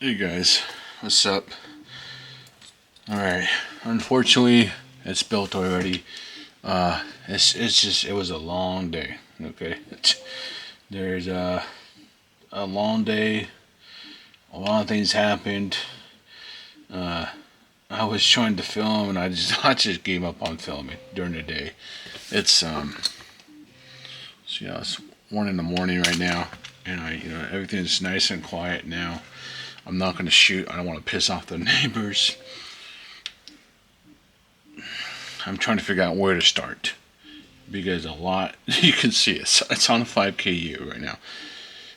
Hey guys, what's up? Alright, unfortunately it's built already. It was a long day, okay? There's a long day, a lot of things happened. I was trying to film and I just gave up on filming during the day. It's it's 1 in the morning right now, and everything's nice and quiet now. I'm not going to shoot. I don't want to piss off the neighbors. I'm trying to figure out where to start because a lot, you can see it's on 5KU right now.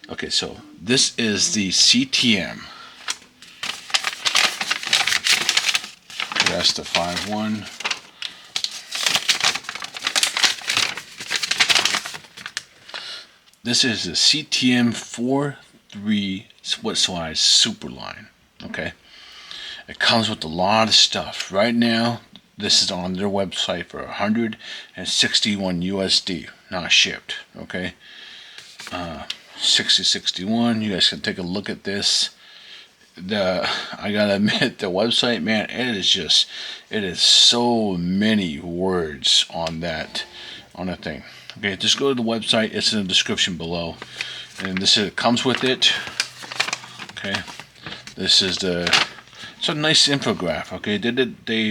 Okay, so this is the CTM. That's the 5.1. This is the CTM 4.3 split size Superline. Okay, it comes with a lot of stuff. Right now, this is on their website for 161 USD, not shipped. Okay, 6061. You guys can take a look at this. I gotta admit, the website, man, it is so many words on that thing. Okay, just go to the website. It's in the description below, and it comes with it. Okay, this is it's a nice infographic. Okay,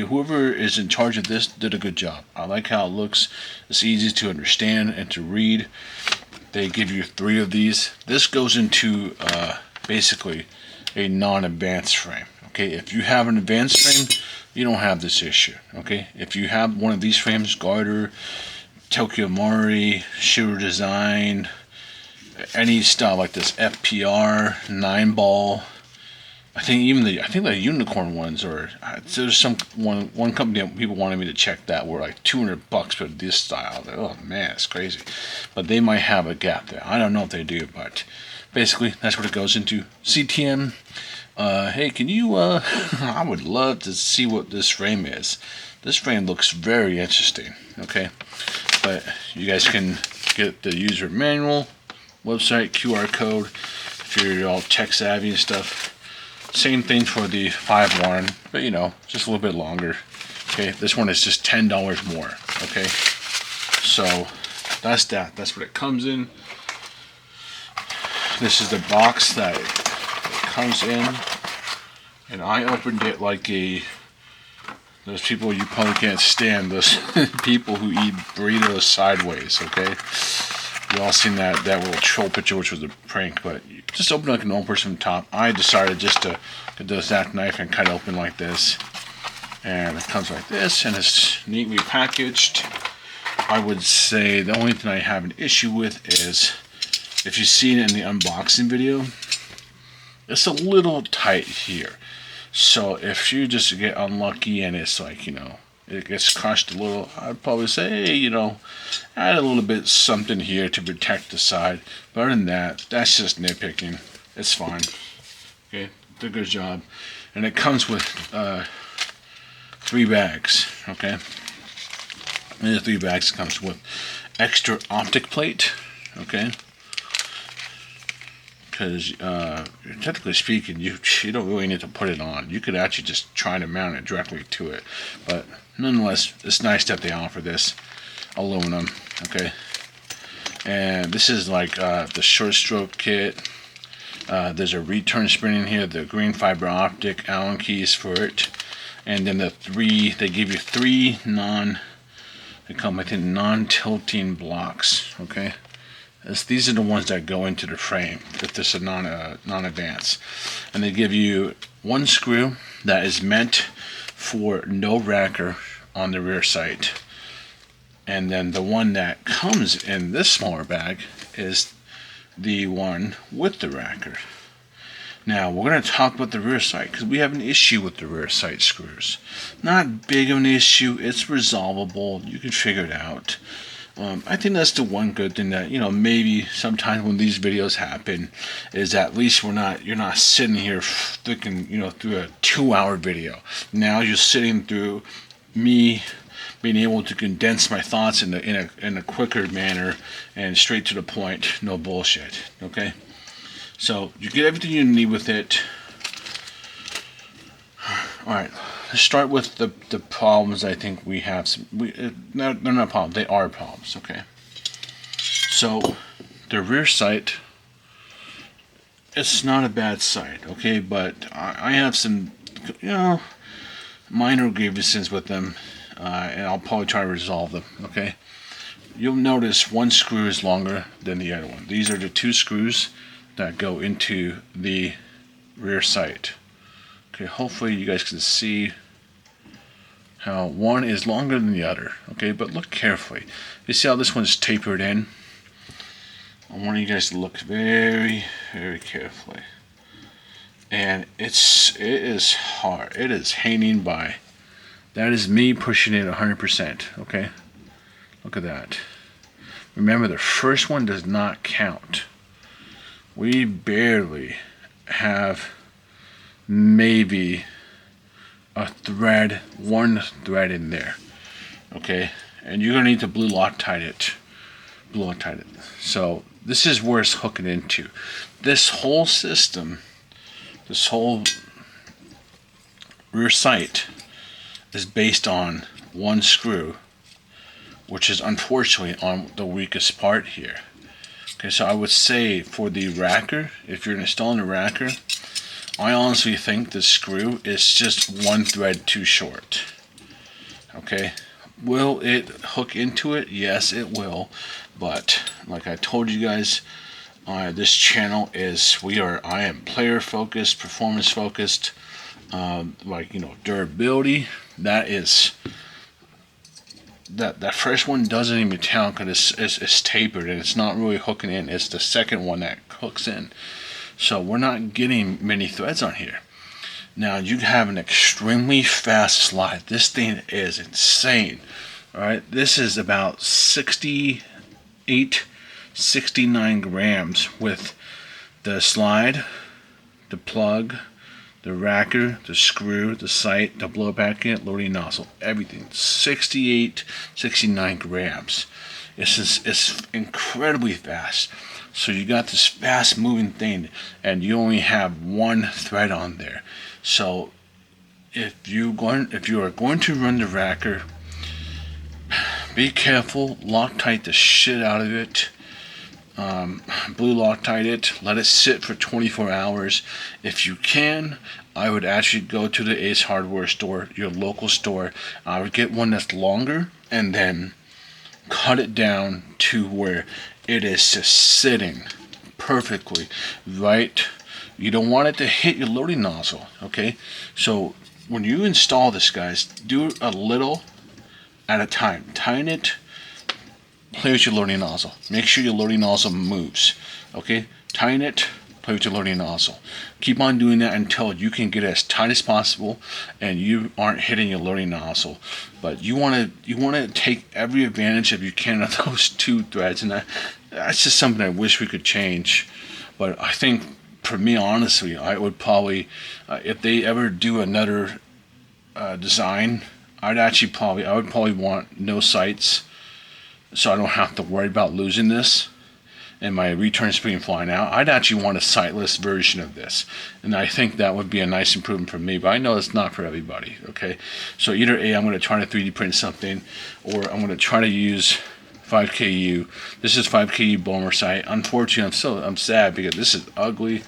whoever is in charge of this did a good job. I like how it looks. It's easy to understand and to read. They give you 3 of these. This goes into basically a non-advanced frame. Okay, if you have an advanced frame, you don't have this issue. Okay, if you have one of these frames, Garter, Tokyo Mori, Shooter Design, any style like this, FPR, 9-ball. I think the unicorn ones are. There's one company that people wanted me to check that were like $200 for this style. Oh man, it's crazy. But they might have a gap there. I don't know if they do, but basically that's what it goes into. CTM. Hey, can you? I would love to see what this frame is. This frame looks very interesting. Okay, but you guys can get the user manual, website, QR code if you're all tech savvy and stuff. Same thing for the 5.1, but just a little bit longer. Okay, this one is just $10 more. Okay, so that's that. That's what it comes in. This is the box that it comes in, and I opened it like those people you probably can't stand. Those people who eat burritos sideways. Okay, you all seen that little troll picture, which was a prank, but just open like a normal person from the top. I decided just to get the Zac knife and cut it open like this, and it comes like this, and it's neatly packaged. I would say the only thing I have an issue with is, if you've seen it in the unboxing video, it's a little tight here. So if you just get unlucky and it's like, it gets crushed a little, I'd probably say, hey, add a little bit something here to protect the side. But other than that, that's just nitpicking. It's fine. Okay, did a good job. And it comes with 3 bags. Okay, and the 3 bags comes with extra optic plate. Okay, because technically speaking, you don't really need to put it on. You could actually just try to mount it directly to it, but nonetheless, it's nice that they offer this aluminum. Okay, and this is like the short stroke kit. There's a return spring in here, the green fiber optic Allen keys for it, and then they give you 3 non-tilting blocks. Okay, these are the ones that go into the frame if this is non-advanced, and they give you 1 screw that is meant for no racker on the rear sight, and then the one that comes in this smaller bag is the one with the racker. Now we're going to talk about the rear sight because we have an issue with the rear sight screws. Not big of an issue, it's resolvable, you can figure it out. I think that's the one good thing that maybe sometimes when these videos happen is at least you're not sitting here thinking through a 2-hour video. Now you're sitting through me being able to condense my thoughts in a quicker manner and straight to the point, no bullshit. Okay, so you get everything you need with it. All right, let's start with the problems. I think we have some. No, they're not problems. They are problems. Okay. So the rear sight, it's not a bad sight. Okay, but I have some, minor grievances with them, and I'll probably try to resolve them. Okay. You'll notice one screw is longer than the other one. These are the two screws that go into the rear sight. Okay, hopefully you guys can see how one is longer than the other. Okay, but look carefully. You see how this one's tapered in? I want you guys to look very, very carefully. And it is hard. It is hanging by. That is me pushing it 100%. Okay, look at that. Remember, the first one does not count. We barely have maybe one thread in there. Okay, and you're gonna need to blue Loctite it. So this is where it's hooking into. This whole system, this whole rear sight is based on one screw, which is unfortunately on the weakest part here. Okay, so I would say for the racker, if you're installing a racker, I honestly think the screw is just one thread too short. Okay, will it hook into it? Yes, it will. But like I told you guys, this channel is I am player focused, performance focused. Durability. That first one doesn't even count because it's tapered and it's not really hooking in. It's the second one that hooks in. So we're not getting many threads on here. Now you have an extremely fast slide. This thing is insane. All right, this is about 68, 69 grams with the slide, the plug, the racker, the screw, the sight, the blow back in, loading nozzle, everything. 68, 69 grams. It's incredibly fast. So you got this fast moving thing and you only have one thread on there. So if you are going to run the racker, be careful, Loctite the shit out of it. Blue Loctite it, let it sit for 24 hours. If you can, I would actually go to the Ace Hardware store, your local store. I would get one that's longer and then cut it down to where it is just sitting perfectly right. You don't want it to hit your loading nozzle. Okay, so when you install this, guys, do a little at a time. Tighten it, play with your loading nozzle. Make sure your loading nozzle moves. Okay, tighten it, play with your loading nozzle. Keep on doing that until you can get it as tight as possible and you aren't hitting your loading nozzle. But you want to take every advantage if you can of those two threads, and that's just something I wish we could change. But I think for me, honestly, I would probably, if they ever do another design, I would probably want no sights, so I don't have to worry about losing this and my return spring flying out. I'd actually want a sightless version of this, and I think that would be a nice improvement for me, but I know it's not for everybody. Okay, so either A, I'm going to try to 3D print something, or I'm going to try to use 5KU. This is 5KU Bomber sight. Unfortunately, I'm sad because this is ugly,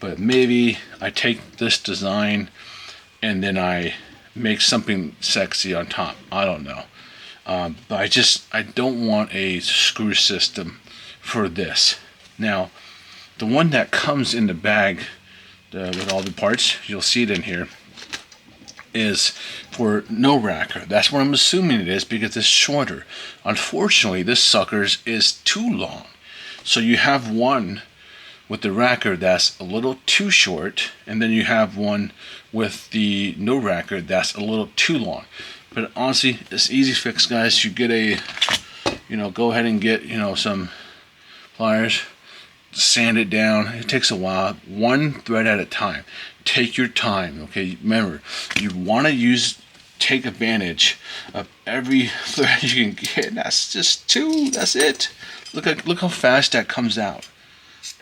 but maybe I take this design and then I make something sexy on top. I don't know. But I don't want a screw system for this. Now, the one that comes in the bag with all the parts, you'll see it in here, is for no racker. That's what I'm assuming it is because it's shorter. Unfortunately, this sucker's is too long. So you have one with the racker that's a little too short, and then you have one with the no racker that's a little too long. But honestly, it's easy fix, guys. You get go ahead and get, some pliers, sand it down. It takes a while, one thread at a time. Take your time, okay? Remember, you want to take advantage of every thread you can get. That's just two, that's it. Look how fast that comes out.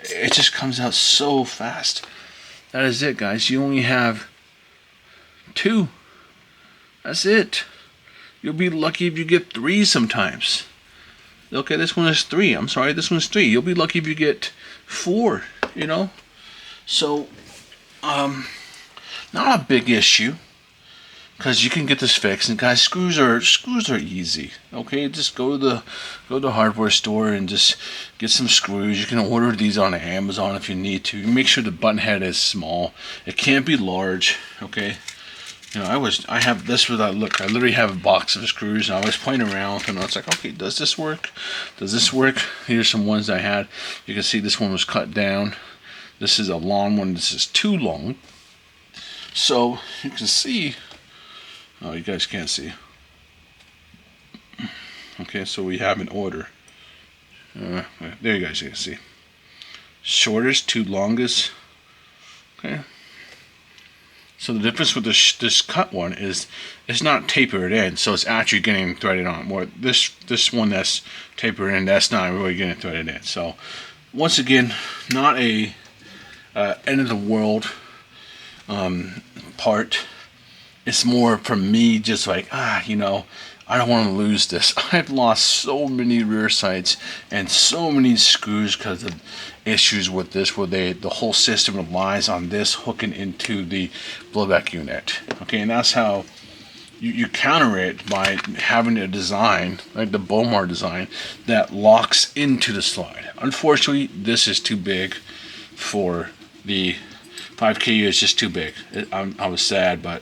It just comes out so fast. That is it, guys. You only have 2. That's it. You'll be lucky if you get 3 sometimes. Okay, this one is 3. I'm sorry, this one's 3. You'll be lucky if you get 4, you know? So, not a big issue, because you can get this fixed. And guys, screws are easy. Okay, just go to the hardware store and just get some screws. You can order these on Amazon if you need to. Make sure the button head is small. It can't be large. Okay. You know, I have this with look. I literally have a box of screws, and I was playing around with them. And I was like, okay, does this work? Does this work? Here's some ones I had. You can see this one was cut down. This is a long one. This is too long. So you can see. Oh, you guys can't see. Okay, so we have an order. There you guys can see. Shortest to longest. Okay. So the difference with this cut one is it's not tapered in, so it's actually getting threaded on. Where this one that's tapered in, that's not really getting threaded in. So once again, not a end of the world part. It's more for me, just like, you know, I don't want to lose this. I've lost so many rear sights and so many screws because of issues with this, where the whole system relies on this hooking into the blowback unit. Okay, and that's how you counter it, by having a design like the Bomar design that locks into the slide. Unfortunately, this is too big for the 5K. It's just too big. I was sad, but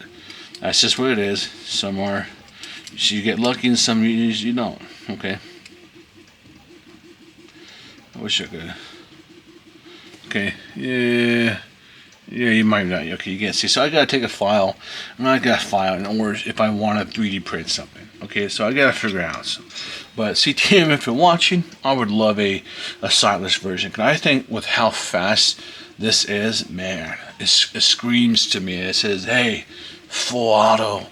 that's just what it is. Some are, so you get lucky, and some you don't. Okay. I wish I could. Okay. Yeah. Yeah, you might not. Okay, you can't see. So I gotta take a file. I got a file in order if I want to 3D print something. Okay, so I gotta figure it out. But CTM, if you're watching, I would love a sightless version. Cause I think with how fast this is, man, it screams to me. It says, "Hey, full auto."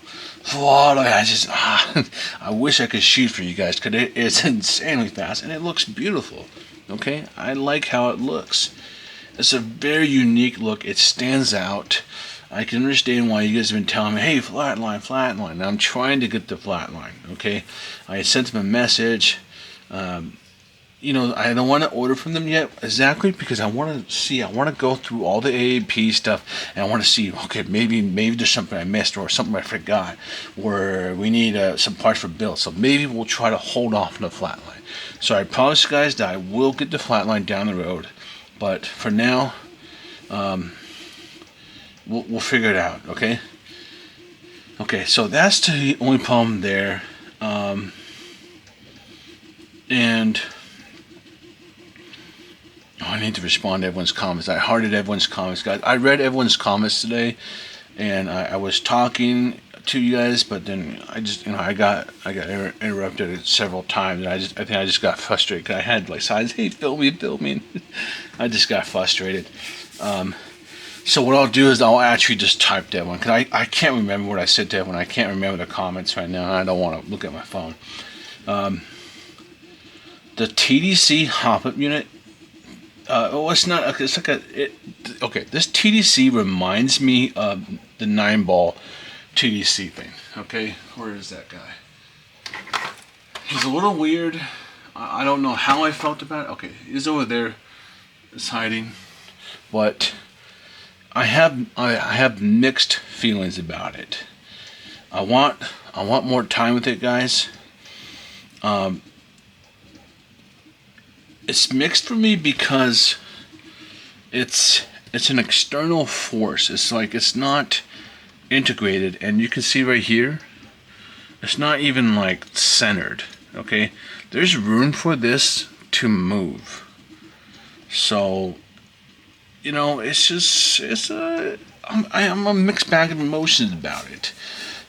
I wish I could shoot for you guys, because it's insanely fast and it looks beautiful. Okay, I like how it looks. It's a very unique look. It stands out. I can understand why you guys have been telling me, hey, flatline. Now I'm trying to get the flatline. Okay, I sent them a message. You know, I don't want to order from them yet, exactly because I want to see. I want to go through all the AAP stuff, and I want to see. Okay, maybe there's something I missed, or something I forgot, or we need some parts for build. So maybe we'll try to hold off on the flatline. So I promise you guys that I will get the flatline down the road, but for now, we'll figure it out. Okay. Okay, so that's the only problem there, and. Oh, I need to respond to everyone's comments. I hearted everyone's comments, guys. I read everyone's comments today, and I was talking to you guys, but then I just, you know, I got interrupted several times, and I think I just got frustrated, because I had like signs, hey, film me. I just got frustrated. So what I'll do is I'll actually just type that one, because I can't remember what I said to everyone. I can't remember the comments right now, and I don't want to look at my phone. The TDC hopup unit. It's not. It's like okay, this TDC reminds me of the 9-ball TDC thing. Okay, where is that guy? He's a little weird. I don't know how I felt about it. Okay, he's over there. It's hiding, but I have mixed feelings about it. I want more time with it, guys. It's mixed for me because it's an external force. It's like it's not integrated, and you can see right here, it's not even like centered. Okay, there's room for this to move. So, you know, I'm a mixed bag of emotions about it.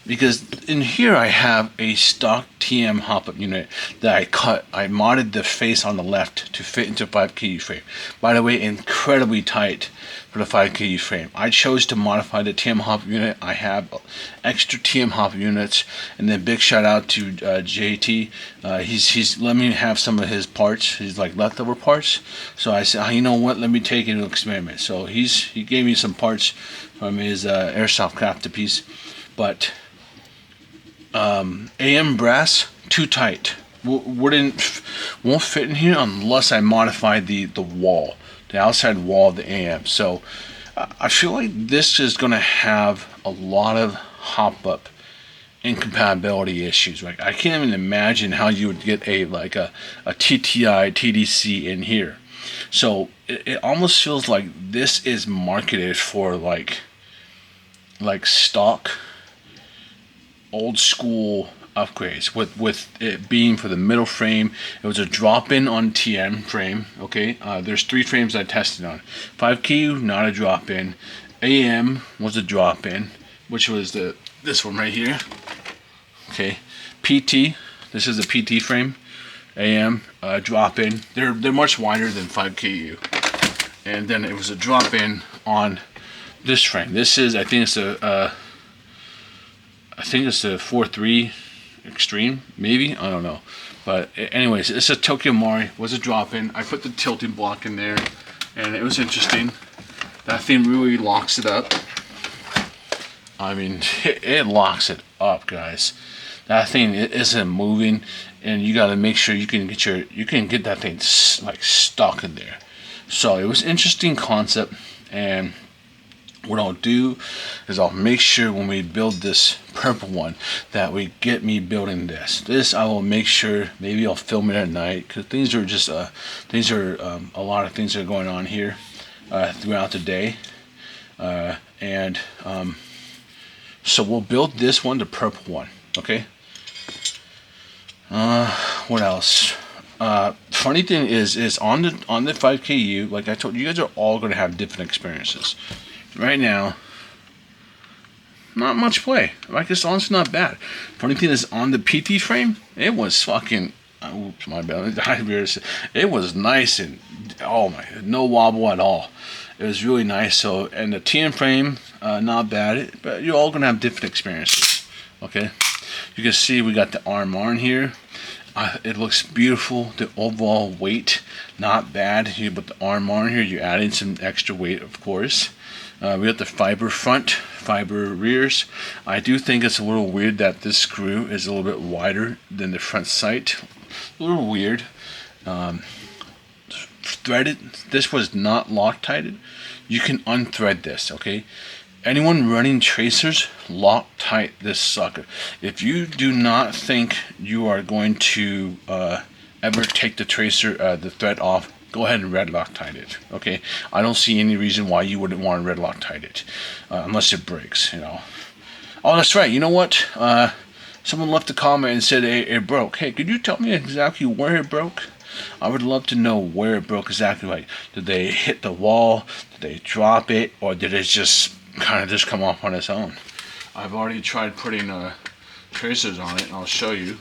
Because in here I have a stock TM hopup unit that I cut. I modded the face on the left to fit into 5K frame. By the way, incredibly tight for the 5K frame. I chose to modify the TM hopup unit. I have extra TM hopup units, and then big shout out to JT. He's let me have some of his parts. He's like leftover parts. So I said, you know what? Let me take it to experiment. So he gave me some parts from his airsoft crafted piece. but AM brass too tight. Won't fit in here unless I modify the wall, the outside wall of the AM. So I feel like this is going to have a lot of hop-up incompatibility issues. Like I can't even imagine how you would get a TTI TDC in here. So it almost feels like this is marketed for like stock old school upgrades, with it being for the middle frame. It was a drop-in on TM frame. Okay, there's 3 frames I tested on. 5KU, not a drop-in. AM was a drop-in, which was this one right here. Okay, PT, this is a PT frame. AM, drop-in. They're much wider than 5KU. And then it was a drop-in on this frame. This is, I think it's a 4.3 Extreme, maybe, I don't know. But anyways, it's a Tokyo Mari, was a drop-in. I put the tilting block in there, and it was interesting. That thing really locks it up. I mean, it locks it up, guys. That thing isn't moving, and you got to make sure you can get that thing like stuck in there. So it was interesting concept, and what I'll do is I'll make sure when we build this purple one that we get me building this. This I will make sure, maybe I'll film it at night, because things are just a lot of things are going on here throughout the day, and so we'll build this one, the purple one. Okay. What else? Funny thing is on the 5KU, like I told you, guys are all going to have different experiences. Right now, not much play. Like, it's honestly not bad. Funny thing is, on the PT frame, it was fucking. Oops, my bad. It was nice and no wobble at all. It was really nice. So, and the TM frame, not bad. But you're all gonna have different experiences. Okay, you can see we got the arm on here. It looks beautiful. The overall weight, not bad. You put the arm on here. You're adding some extra weight, of course. We got the fiber front, fiber rears. I do think it's a little weird that this screw is a little bit wider than the front sight. A little weird. Threaded. This was not Loctited. You can unthread this, okay? Anyone running tracers, Loctite this sucker. If you do not think you are going to ever take the tracer, the thread off, go ahead and red Loctite it. Okay, I don't see any reason why you wouldn't want to red Loctite it, unless it breaks. You know. Oh, that's right. You know what? Someone left a comment and said it broke. Hey, could you tell me exactly where it broke? I would love to know where it broke exactly. Like, did they hit the wall? Did they drop it? Or did it just kind of just come off on its own? I've already tried putting tracers on it, and I'll show you.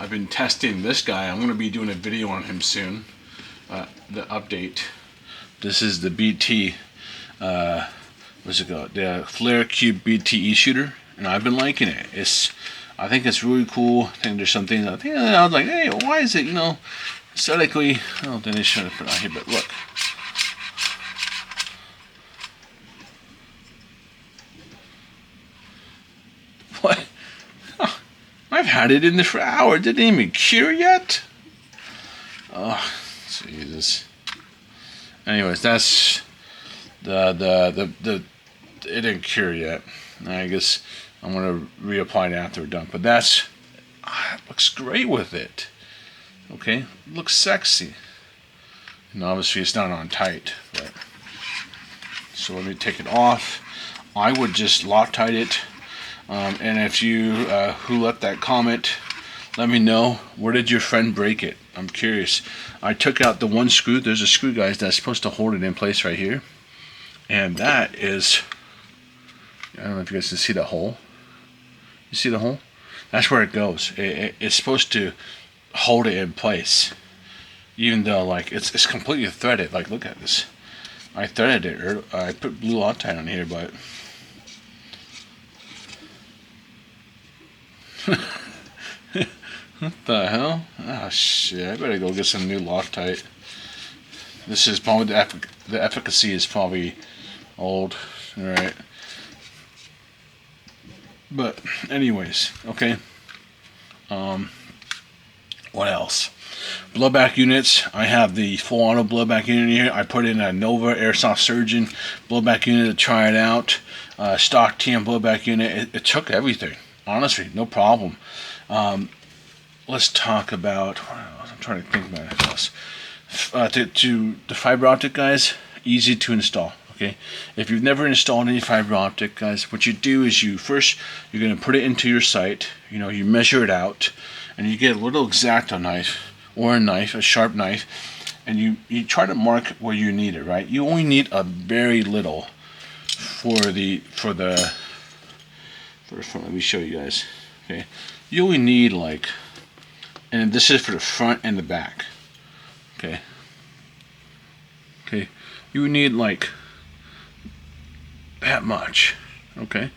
I've been testing this guy. I'm going to be doing a video on him soon. The update. This is the BT. What's it called? The Flare Cube BTE shooter, and I've been liking it. I think it's really cool. I think there's some things I was like, hey, why is it, aesthetically? I don't think they should have put it on here, but look. What? Oh, I've had it in there for hours. It didn't even cure yet. Oh, Jesus. Anyways, that's it didn't cure yet. I guess I'm gonna reapply it after we're done. But it looks great with it. Okay, it looks sexy. And obviously it's not on tight. But so let me take it off. I would just Loctite it. And if you who left that comment, let me know, where did your friend break it? I'm curious. I took out the one screw. There's a screw, guys, that's supposed to hold it in place right here. And that is, I don't know if you guys can see the hole. You see the hole? That's where it goes. It's supposed to hold it in place. Even though, like, it's completely threaded. Like, look at this. I threaded it. I put blue Loctite on here, but... What the hell? Oh shit, I better go get some new Loctite. This is probably the efficacy is probably old. All right. But anyways, okay. What else? Blowback units. I have the full auto blowback unit here. I put in a Nova Airsoft Surgeon blowback unit to try it out. Stock TM blowback unit. It took everything. Honestly, no problem. Let's talk about. I'm trying to think about it else. To the fiber optic, guys, easy to install. Okay, if you've never installed any fiber optic, guys, what you do is you're going to put it into your site. You measure it out, and you get a little X-Acto knife or a sharp knife, and you try to mark where you need it. Right, you only need a very little for the front. Let me show you guys. Okay, you only need and this is for the front and the back. Okay, you need that much. Okay,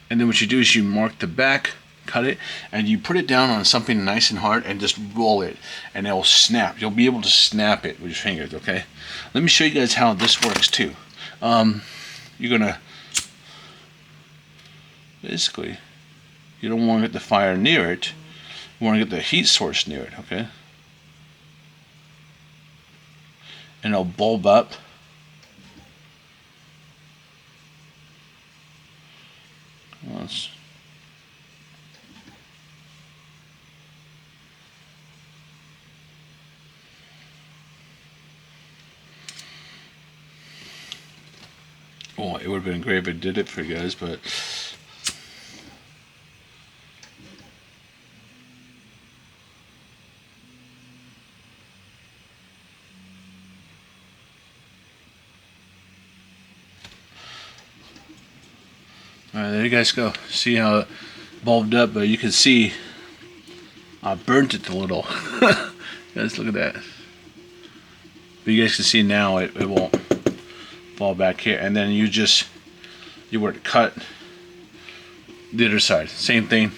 and then what you do is you mark the back, cut it, and you put it down on something nice and hard and just roll it, and it will snap. You'll be able to snap it with your fingers. Okay, let me show you guys how this works too. You're gonna basically, you don't want to get the fire near it. You want to get the heat source near it. Okay, and it'll bulb up. Once. Oh, it would have been great if it did it for you guys, but alright, there you guys go. See how it bulbed up, but you can see I burnt it a little. Guys, look at that. But you guys can see now it won't fall back here. And then you were to cut the other side. Same thing.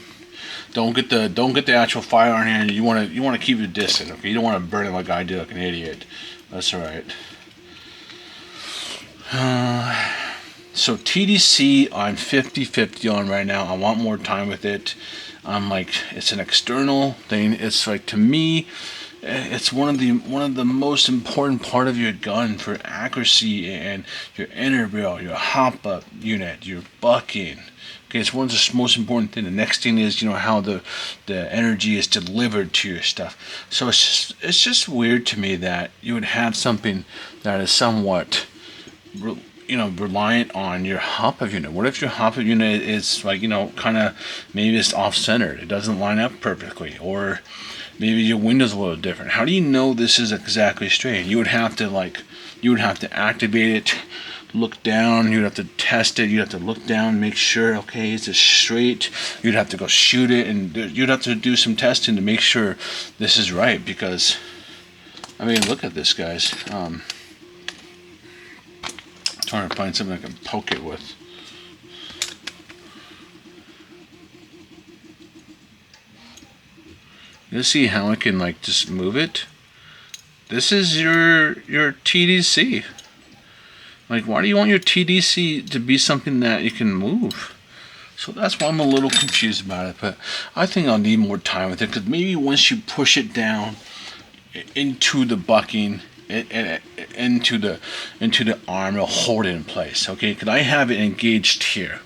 Don't get the actual fire on here. You want to keep it distant. Okay, you don't want to burn it like I did, like an idiot. That's all right. So TDC, I'm 50-50 on right now. I want more time with it. I'm it's an external thing. It's to me, it's one of the most important part of your gun for accuracy and your inner barrel, your hopup unit, your bucking. Okay, it's one of the most important thing. The next thing is how the energy is delivered to your stuff. So it's just weird to me that you would have something that is somewhat reliant on your hopup unit. What if your hopup unit is kind of maybe it's off-centered, it doesn't line up perfectly, or maybe your window's a little different? How do you know this is exactly straight? You would have to activate it, look down, you'd have to test it, you'd have to look down, make sure, okay, is it straight? You'd have to go shoot it, and you'd have to do some testing to make sure this is right, because look at this, guys. Trying to find something I can poke it with. You see how I can just move it? This is your TDC. Why do you want your TDC to be something that you can move? So that's why I'm a little confused about it, but I think I'll need more time with it, because maybe once you push it down into the bucking, into the arm, it'll hold it in place. Okay, because I have it engaged here.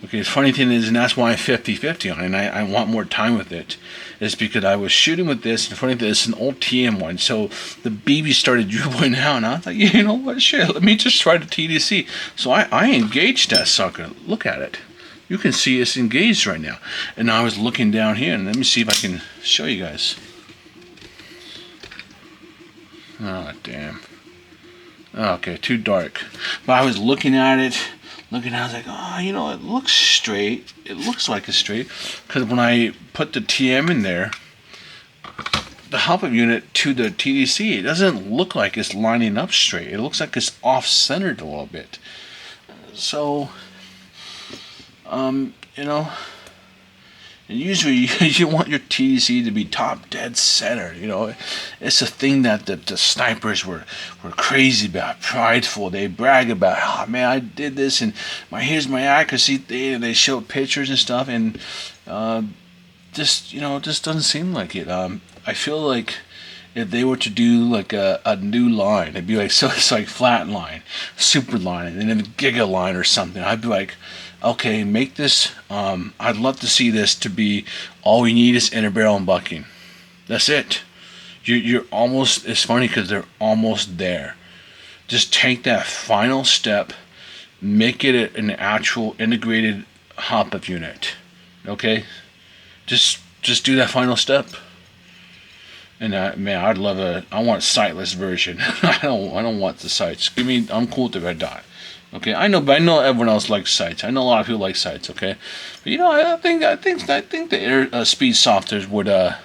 Okay, the funny thing is, and that's why I'm 50-50 on it, and I want more time with it, is because I was shooting with this, and the funny thing is, it's an old TM one, so the BB started dribbling out, and I was like, you know what, shit, let me just try the TDC. So I engaged that sucker. Look at it. You can see it's engaged right now. And I was looking down here, and let me see if I can show you guys. Oh, damn. Okay, too dark. But I was looking at it, I was like, oh, it looks straight. It looks like it's straight. Because when I put the TM in there, the hopup unit to the TDC, it doesn't look like it's lining up straight. It looks like it's off-centered a little bit. So, And usually you want your TDC to be top dead center. You know, it's a thing that the snipers were crazy about, prideful. They brag about, oh man, I did this, and here's my accuracy. They show pictures and stuff, and just just doesn't seem like it. I feel like if they were to do like a new line, it'd be like, so it's like Flatline, Superline, and then Giga Line or something. I'd be like, okay, make this. I'd love to see this to be all we need is inner barrel and bucking. That's it. You're almost. It's funny because they're almost there. Just take that final step, make it an actual integrated hopup unit. Okay, just do that final step. And man, I'd love I want a sightless version. I don't want the sights. Give me. I'm cool with the red dot. Okay, I know, but I know everyone else likes sights. I know a lot of people like sights. Okay, but I think the air speed softwares would. I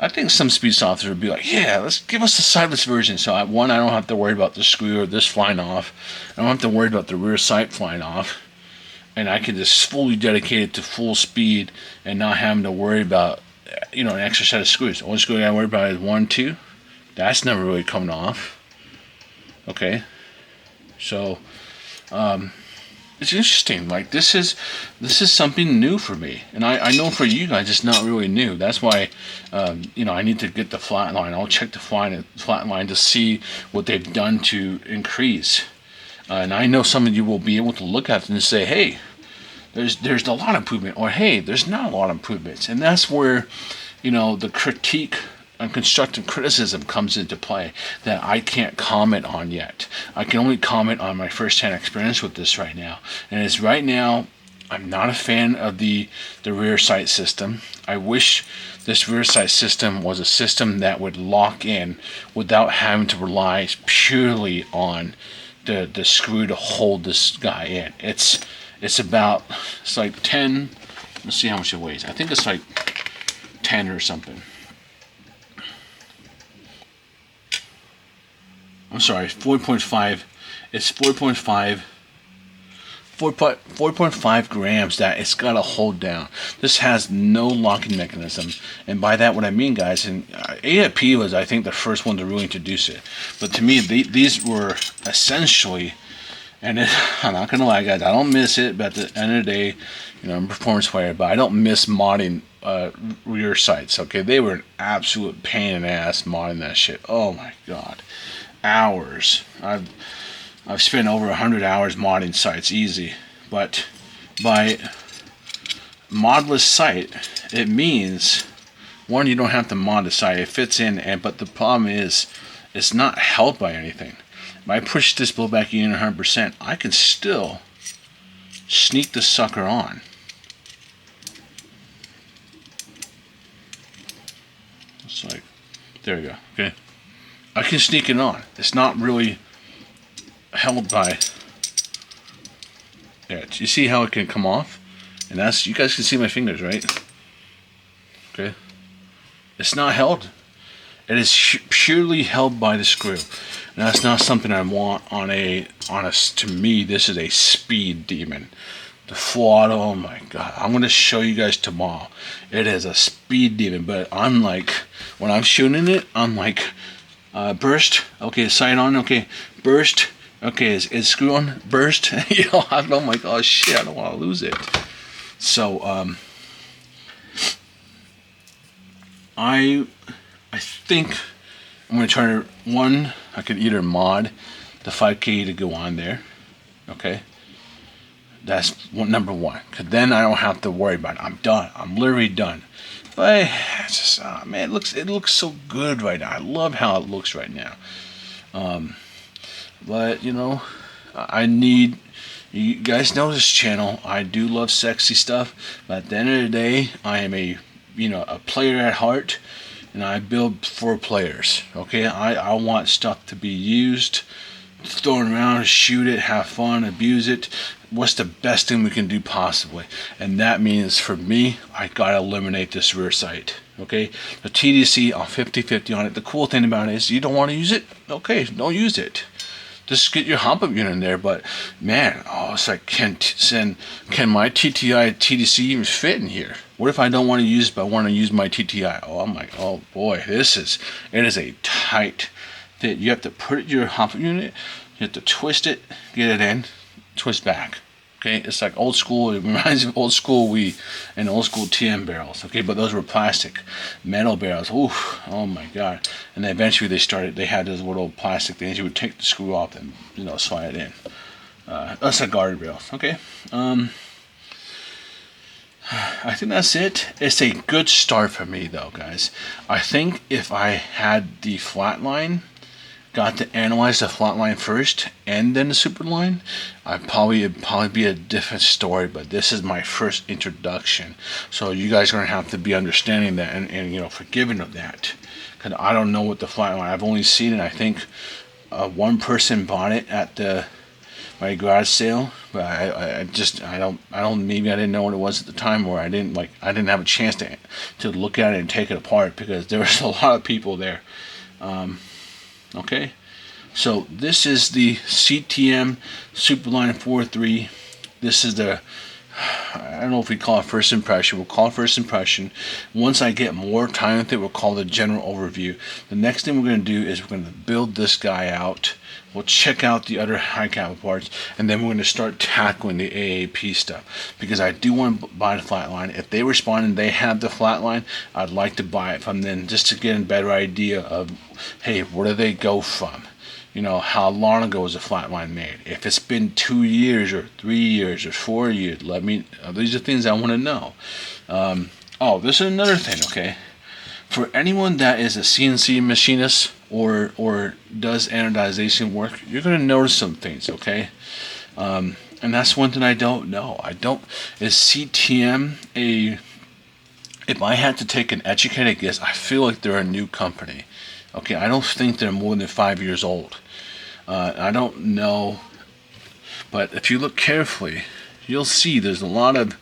think some speed softwares would be like, yeah, let's give us the sightless version. So I don't have to worry about the screw or this flying off. I don't have to worry about the rear sight flying off, and I can just fully dedicate it to full speed and not having to worry about an extra set of screws. The only screw I gotta worry about is 1, 2. That's never really coming off. Okay, so. It's interesting. Like this is something new for me, and I know for you guys it's not really new. That's why I need to get the flatline. I'll check the flatline to see what they've done to increase. And I know some of you will be able to look at it and say, hey, there's a lot of improvement, or hey, there's not a lot of improvements, and that's where the critique and constructive criticism comes into play that I can't comment on yet. I can only comment on my first-hand experience with this right now. And it's right now, I'm not a fan of the rear sight system. I wish this rear sight system was a system that would lock in without having to rely purely on the screw to hold this guy in. It's like 10. Let's see how much it weighs. I think it's like 10 or something. I'm sorry, 4.5. It's 4.5 grams that it's got to hold down. This has no locking mechanism, and by that what I mean, guys, and AFP was, I think, the first one to really introduce it. But to me, these were essentially, and I'm not gonna lie, guys, I don't miss it. But at the end of the day, I'm a performance player, but I don't miss modding rear sights. Okay, they were an absolute pain in the ass modding that shit. Oh my god. Hours. I've spent over 100 hours modding sites easy, but by modless site, it means one, you don't have to mod the site. It fits in, but the problem is it's not held by anything. If I push this blowback in 100%, I can still sneak the sucker on. It's like, there you go. Okay. I can sneak it on. It's not really held by. Yeah, you see how it can come off? And that's, you guys can see my fingers, right? Okay. It's not held. It is purely held by the screw. And that's not something I want on a, to me, this is a speed demon. The full auto, oh my god. I'm going to show you guys tomorrow. It is a speed demon, but I'm like, when I'm shooting it, I'm like, burst, okay, sight on, okay, burst, okay, is screw on, burst, I'm like, oh shit, I don't want to lose it. So, I think I'm going to try to, one, I could either mod the 5K to go on there, okay, that's number one, because then I don't have to worry about it. I'm done, I'm literally done. But it's just, man, it looks so good right now. I love how it looks right now. But I need, you guys know this channel. I do love sexy stuff. But at the end of the day, I am a player at heart, and I build for players. Okay, I want stuff to be used, thrown around, shoot it, have fun, abuse it. What's the best thing we can do possibly? And that means for me, I gotta eliminate this rear sight. Okay, the TDC, I'm 50-50 on it. The cool thing about it is you don't want to use it. Okay, don't use it. just get your hopup unit in there. But man, it's like, can my TTI TDC even fit in here? What if I don't want to use, but I want to use my TTI? Oh, I'm like, oh boy, it is a tight fit. You have to put your hopup unit, you have to twist it, get it in, twist back. Okay, it's like old school. It reminds me of old school Wii and old school TM barrels. Okay, but those were plastic, metal barrels. Oof, oh my god! And then eventually they had those little plastic things. You would take the screw off and slide it in. That's a guard barrels. Okay, I think that's it. It's a good start for me though, guys. I think if I had the flatline, got to analyze the flatline first and then the Superline, it'd probably be a different story. But this is my first introduction, so you guys are gonna have to be understanding that and forgiving of that, because I don't know what the flatline. I've only seen it. I think one person bought it at my garage sale, but I don't maybe I didn't know what it was at the time, or I didn't have a chance to look at it and take it apart because there was a lot of people there. Okay, so this is the CTM Superline 4.3. This is the, I don't know if we call it first impression. We'll call it first impression. Once I get more time with it, we'll call it the general overview. The next thing we're going to do is we're going to build this guy out. We'll check out the other Hi-Capa parts, and then we're going to start tackling the AAP stuff, because I do want to buy the flatline. If they respond and they have the flatline, I'd like to buy it from them just to get a better idea of, hey, where do they go from? How long ago was the flatline made? If it's been 2 years or 3 years or 4 years, let me. These are things I want to know. This is another thing. Okay, for anyone that is a CNC machinist or does anodization work, you're going to notice some things. Okay, and that's one thing I don't know. Is CTM a? If I had to take an educated guess, I feel like they're a new company. Okay, I don't think they're more than 5 years old. I don't know, but if you look carefully, you'll see there's a lot of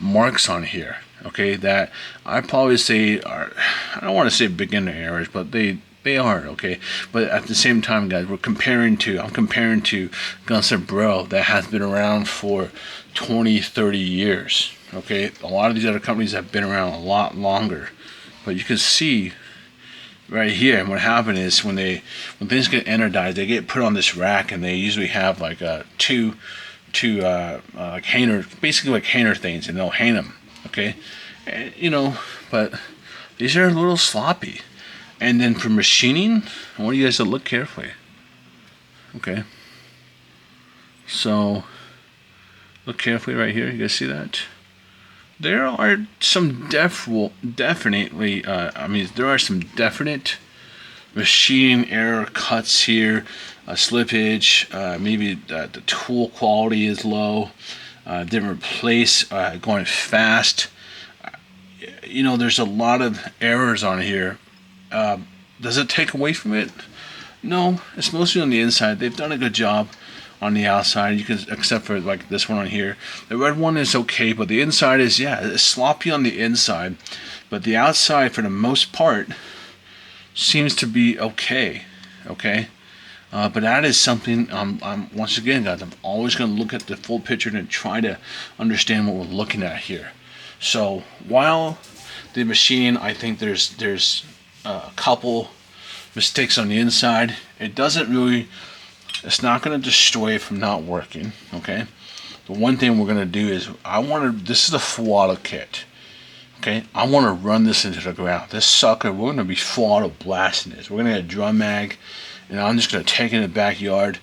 marks on here. Okay, that I probably say are, I don't want to say beginner errors, but they are. Okay, but at the same time, guys, I'm comparing to Gunsler Bro that has been around for 20-30 years. Okay, a lot of these other companies have been around a lot longer, but you can see right here, and what happened is when things get anodized, they get put on this rack, and they usually have like two like hanger, basically like hanger things, and they'll hang them. Okay, and, but these are a little sloppy. And then for machining, I want you guys to look carefully. Okay, so look carefully right here. You guys see that? There are some definitely machining error cuts here, slippage, maybe the tool quality is low, didn't replace, going fast. There's a lot of errors on here. Does it take away from it? No, it's mostly on the inside. They've done a good job on the outside, except for like this one on here. The red one is okay, but the inside is, it's sloppy on the inside, but the outside for the most part seems to be okay. But that is something, once again, guys, I'm always going to look at the full picture and try to understand what we're looking at here. So while the machine, I think there's a couple mistakes on the inside, it's not going to destroy it from not working. Okay, the one thing we're going to do is this is a full auto kit. Okay, I want to run this into the ground. This sucker, we're going to be full auto blasting this. We're going to get a drum mag, and I'm just going to take it in the backyard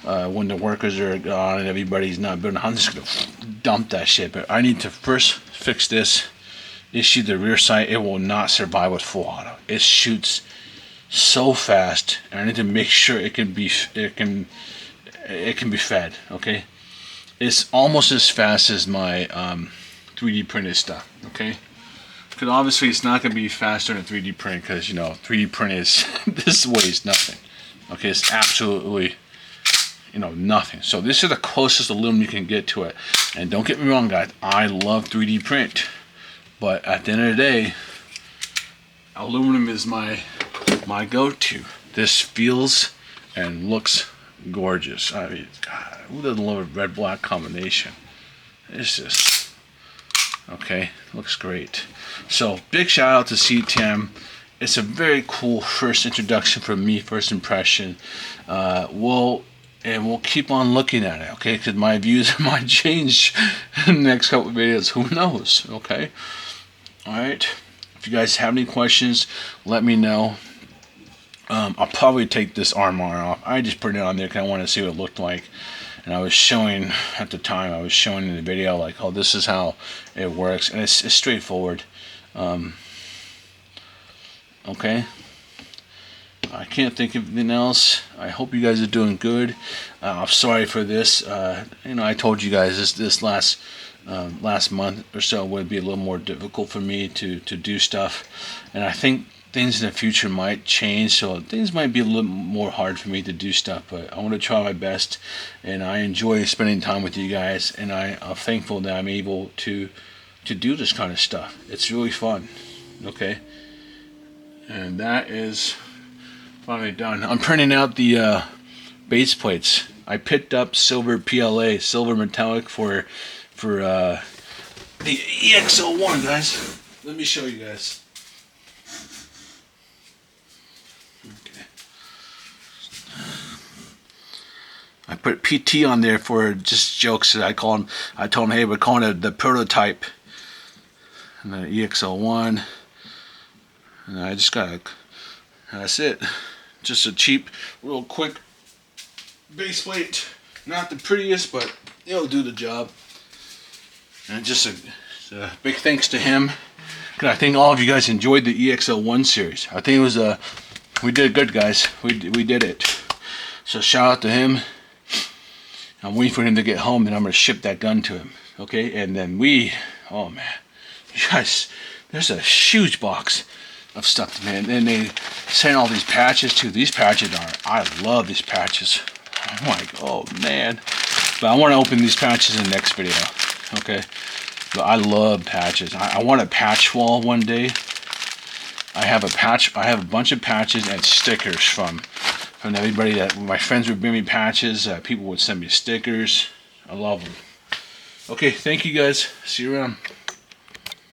when the workers are gone and everybody's not building. I'm just going to dump that shit. But I need to first fix this issue. The rear sight, it will not survive with full auto. It shoots so fast, and I need to make sure it can be fed. Okay, it's almost as fast as my 3D printed stuff. Okay, because obviously it's not going to be faster than 3D print, because 3D print is this weighs nothing. Okay, it's absolutely nothing. So this is the closest aluminum you can get to it. And don't get me wrong, guys, I love 3D print, but at the end of the day, aluminum is my go-to. This feels and looks gorgeous. I mean, God, who doesn't love a red-black combination? It's just, okay, looks great. So, big shout out to CTM. It's a very cool first introduction for me, first impression. We'll keep on looking at it, okay? Because my views might change in the next couple of videos. Who knows, okay? All right. If you guys have any questions, let me know. I'll probably take this arm off. I just put it on there because I want to see what it looked like. And I was showing, at the time, I was showing in the video, like, oh, this is how it works. And it's straightforward. Okay. I can't think of anything else. I hope you guys are doing good. I'm sorry for this. I told you guys this last month or so would be a little more difficult for me to do stuff, and I think things in the future might change, so things might be a little more hard for me to do stuff, but I want to try my best, and I enjoy spending time with you guys, and I'm thankful that I'm able to do this kind of stuff. It's really fun. Okay, and that is finally done. I'm printing out the base plates. I picked up silver PLA, silver metallic for the EXO1, guys. Let me show you guys. Okay. I put PT on there for just jokes. I told him, hey, we're calling it the prototype. And then EXO1. And I just got that's it. Just a cheap, real quick base plate. Not the prettiest, but it'll do the job. And just a big thanks to him. I think all of you guys enjoyed the EXO1 series. I think it was we did good, guys. We did it. So shout out to him. I'm waiting for him to get home, and I'm gonna ship that gun to him. Okay, and then oh man, you guys, there's a huge box of stuff, man. And they sent all these patches too. These patches I love these patches. I'm like, oh man. But I want to open these patches in the next video. Okay. But I love patches. I want a patch wall one day. I have a bunch of patches and stickers from everybody that my friends would bring me patches. People would send me stickers. I love them. Okay, thank you guys. See you around.